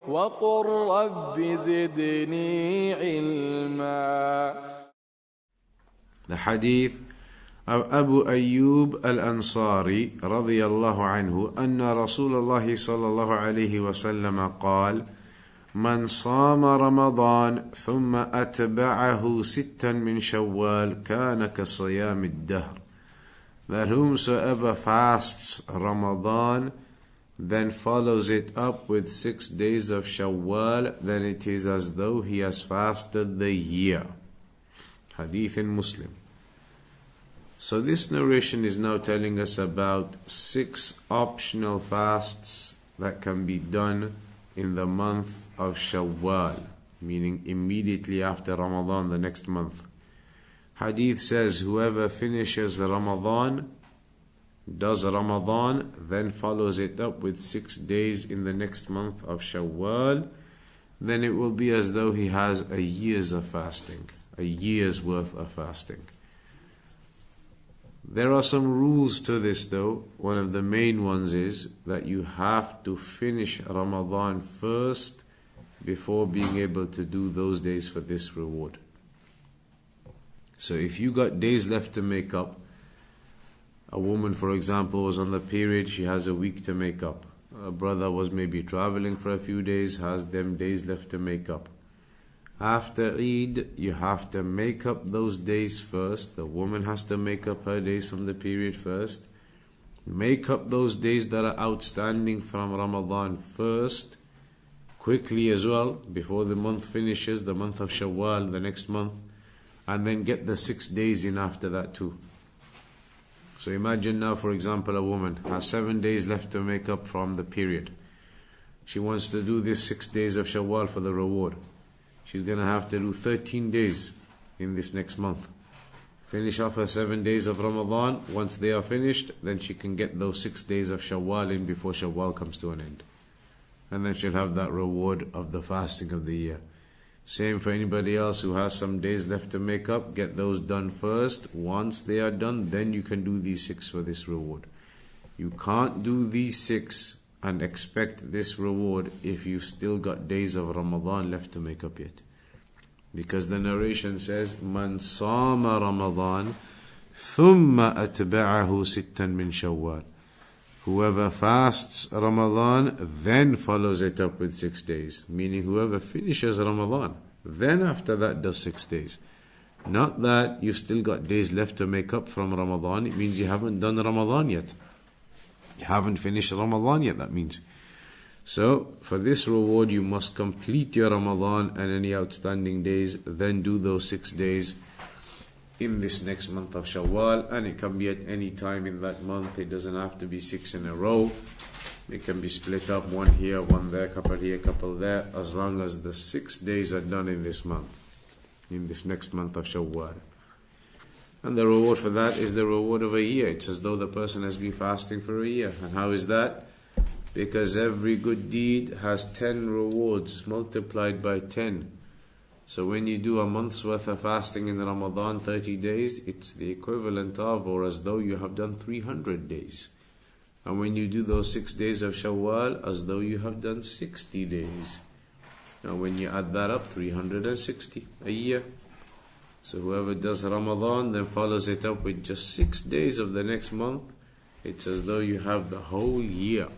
وقل رب زدني علما. The hadith of Abu Ayyub al-Ansari رضي الله عنه أن رسول الله صلى الله عليه وسلم قال: من صام رمضان ثم أتبعه ستا من شوال كان كصيام الدهر. That whomsoever fasts Ramadan then follows it up with 6 days of Shawwal, then it is as though he has fasted the year. Hadith in Muslim. So this narration is now telling us about 6 optional fasts that can be done in the month of Shawwal, meaning immediately after Ramadan, the next month. Hadith says, whoever finishes Ramadan, does Ramadan, then follows it up with 6 days in the next month of Shawwal, then it will be as though he has a year's of fasting, a year's worth of fasting. There are some rules to this though. One of the main ones is that you have to finish Ramadan first before being able to do those days for this reward. So if you got days left to make up, a woman, for example, was on the period, she has a week to make up. A brother was maybe traveling for a few days, has them days left to make up. After Eid, you have to make up those days first. The woman has to make up her days from the period first. Make up those days that are outstanding from Ramadan first, quickly as well, before the month finishes, the month of Shawwal, the next month, and then get the 6 days in after that too. So imagine now, for example, a woman has 7 days left to make up from the period. She wants to do this 6 days of Shawwal for the reward. She's going to have to do 13 days in this next month. Finish off her 7 days of Ramadan. Once they are finished, then she can get those 6 days of Shawwal in before Shawwal comes to an end. And then she'll have that reward of the fasting of the year. Same for anybody else who has some days left to make up. Get those done first. Once they are done, then you can do these 6 for this reward. You can't do these 6 and expect this reward if you've still got days of Ramadan left to make up yet. Because the narration says, Man sama Ramadan thumma atba'ahu sittan min Shawwal. Whoever fasts Ramadan then follows it up with 6 days. Meaning whoever finishes Ramadan, then after that does 6 days. Not that you've still got days left to make up from Ramadan. It means you haven't done Ramadan yet. You haven't finished Ramadan yet, that means. So, for this reward, you must complete your Ramadan and any outstanding days, then do those 6 days in this next month of Shawwal. And it can be at any time in that month. It doesn't have to be 6 in a row. It can be split up, one here, one there, couple here, couple there, as long as the 6 days are done in this month, in this next month of Shawwal. And the reward for that is the reward of a year. It's as though the person has been fasting for a year. And how is that? Because every good deed has 10 rewards multiplied by 10. So when you do a month's worth of fasting in Ramadan, 30 days, it's the equivalent of, or as though you have done 300 days. And when you do those 6 days of Shawwal, as though you have done 60 days. Now when you add that up, 360, a year. So whoever does Ramadan, then follows it up with just 6 days of the next month, it's as though you have the whole year.